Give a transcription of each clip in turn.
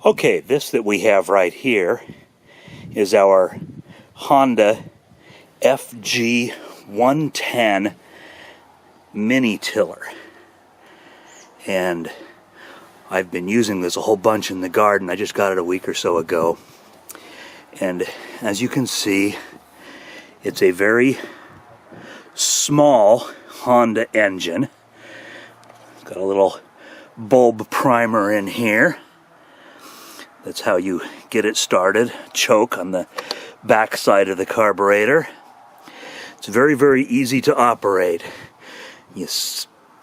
Okay, this that we have right here is our Honda FG110 mini tiller. And I've been using this a whole bunch in the garden. I just got it a week or so ago. And as you can see, it's a very small Honda engine. It's got a little bulb primer in here. That's how you get it started. Choke on the back side of the carburetor. It's very, very easy to operate. You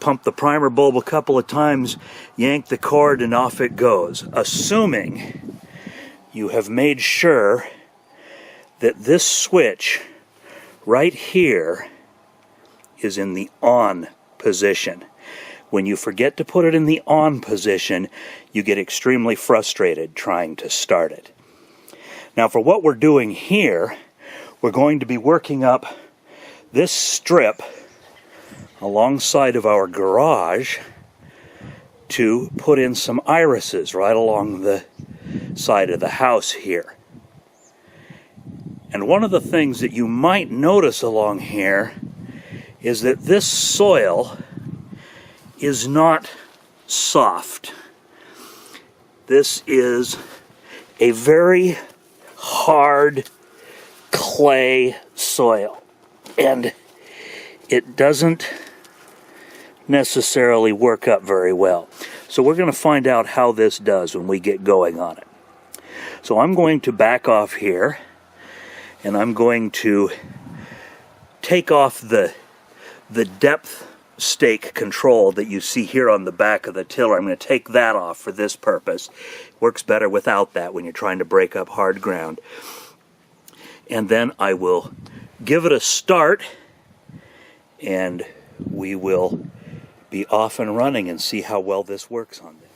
pump the primer bulb a couple of times, yank the cord, and off it goes. Assuming you have made sure that this switch right here is in the on position. When you forget to put it in the on position, you get extremely frustrated trying to start it. Now, for what we're doing here, we're going to be working up this strip alongside of our garage to put in some irises right along the side of the house here. And one of the things that you might notice along here is that this soil is not soft. This is a very hard clay soil, and it doesn't necessarily work up very well. So we're going to find out how this does when we get going on it. So I'm going to back off here, and I'm going to take off the depth stake control that you see here on the back of the tiller. I'm going to take that off for this purpose. Works better without that when you're trying to break up hard ground. And then I will give it a start, and we will be off and running and see how well this works on this.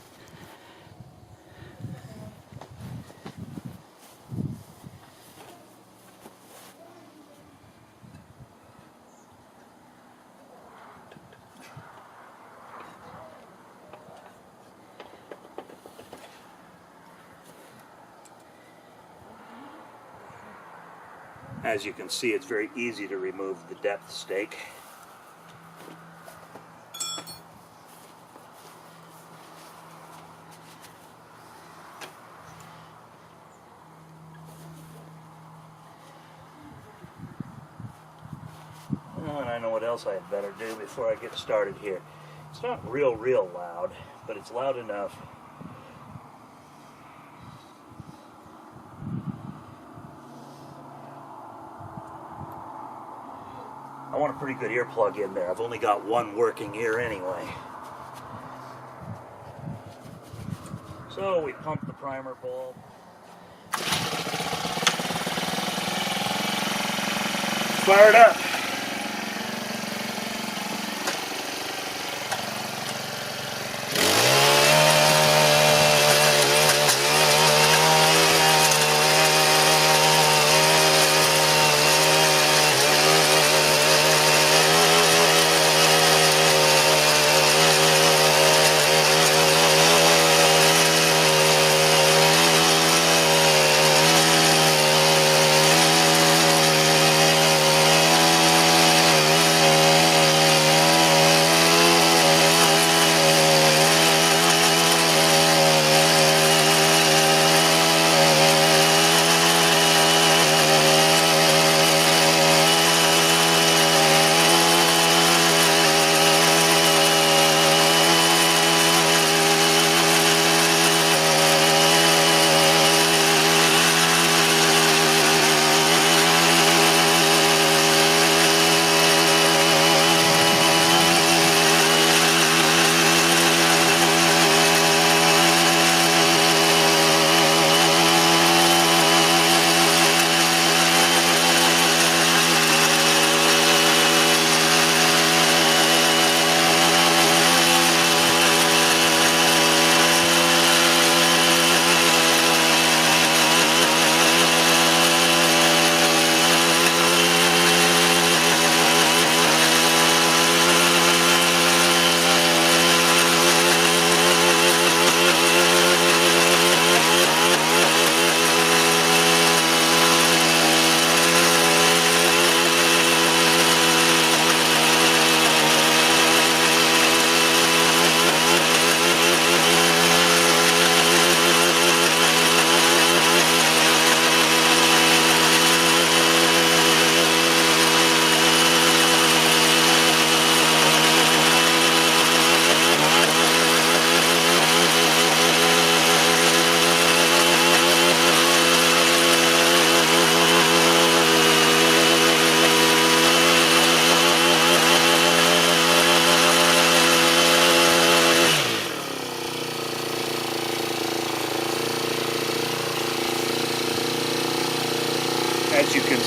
As you can see, it's very easy to remove the depth stake. Well, and I know what else I had better do before I get started here. It's not real loud, but it's loud enough. I want a pretty good earplug in there. I've only got one working ear anyway. So we pump the primer bulb. Fire it up.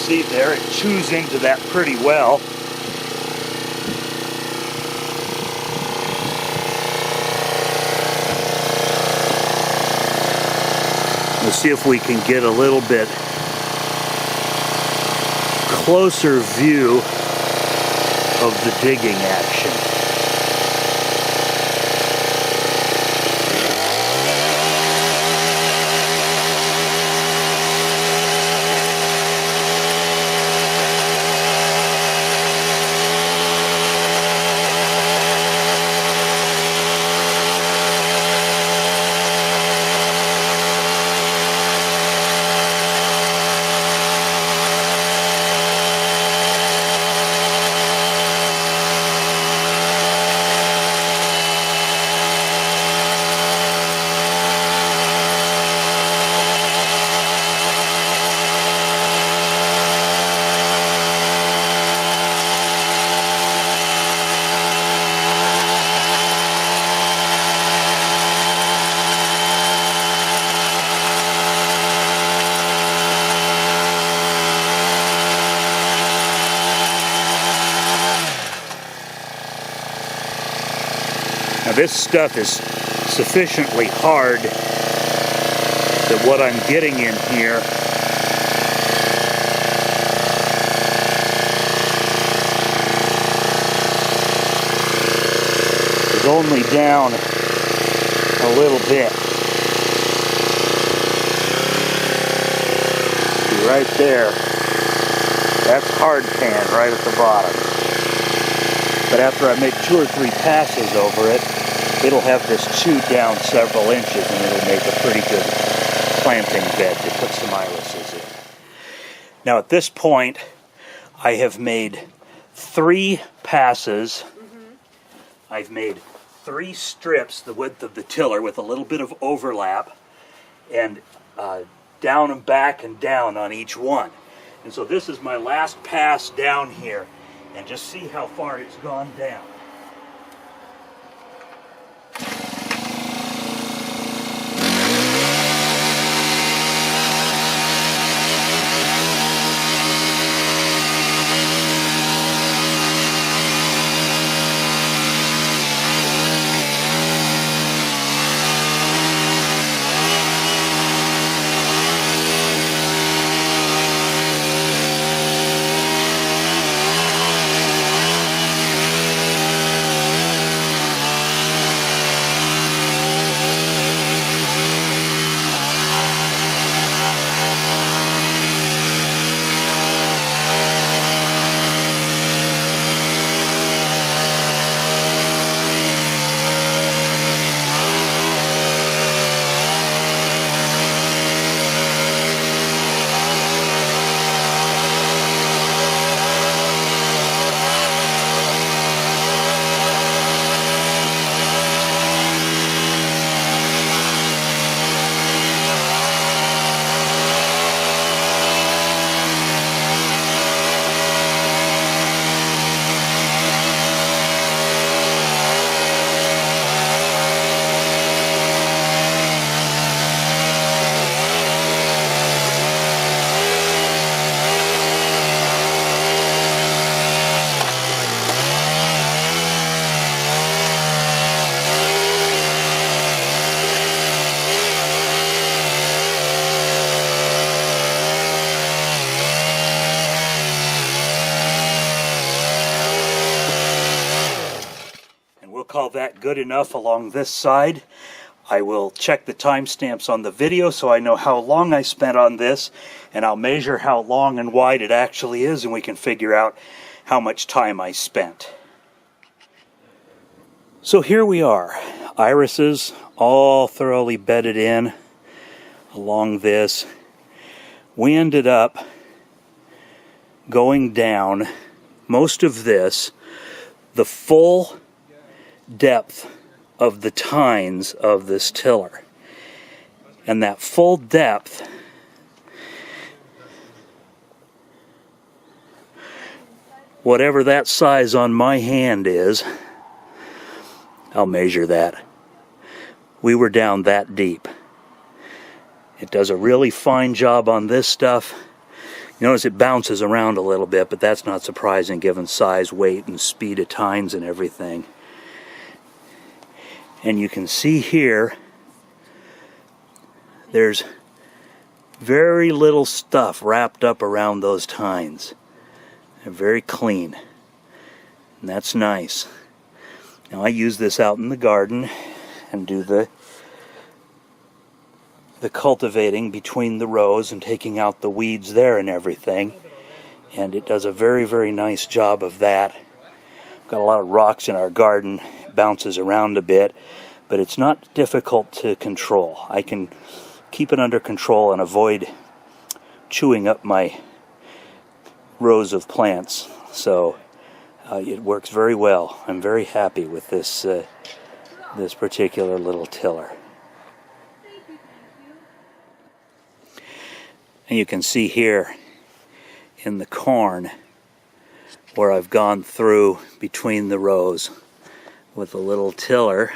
See there, it chews into that pretty well. We'll see if we can get a little bit closer view of the digging action. Now this stuff is sufficiently hard that what I'm getting in here is only down a little bit. See right there, that's hard pan right at the bottom. But after I make 2 or 3 passes over it, it'll have this chewed down several inches and it'll make a pretty good planting bed to put some irises in. Now at this point, I have made 3 passes. I've made 3 strips, the width of the tiller, with a little bit of overlap, and down and back and down on each one. And so this is my last pass down here, and just see how far it's gone down. Call that good enough along this side. I will check the timestamps on the video so I know how long I spent on this, and I'll measure how long and wide it actually is, and we can figure out how much time I spent. So here we are, irises all thoroughly bedded in along this. We ended up going down most of this, the full depth of the tines of this tiller. And that full depth whatever that size on my hand is, I'll measure that. We were down that deep. It does a really fine job on this stuff. Notice it bounces around a little bit, but that's not surprising given size, weight, and speed of tines and everything. And you can see here, there's very little stuff wrapped up around those tines. They're very clean, and that's nice. Now I use this out in the garden and do the cultivating between the rows and taking out the weeds there and everything, and it does a very, very nice job of that. We've got a lot of rocks in our garden, it bounces around a bit, but it's not difficult to control. I can keep it under control and avoid chewing up my rows of plants, so it works very well. I'm very happy with this this particular little tiller. And you can see here in the corn where I've gone through between the rows with a little tiller,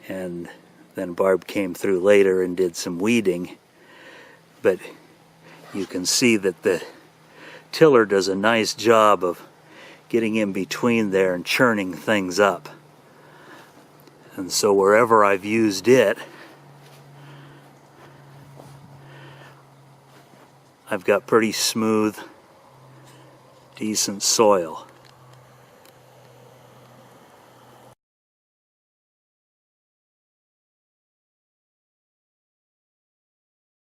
and then Barb came through later and did some weeding, but you can see that the tiller does a nice job of getting in between there and churning things up. And so wherever I've used it, I've got pretty smooth, decent soil.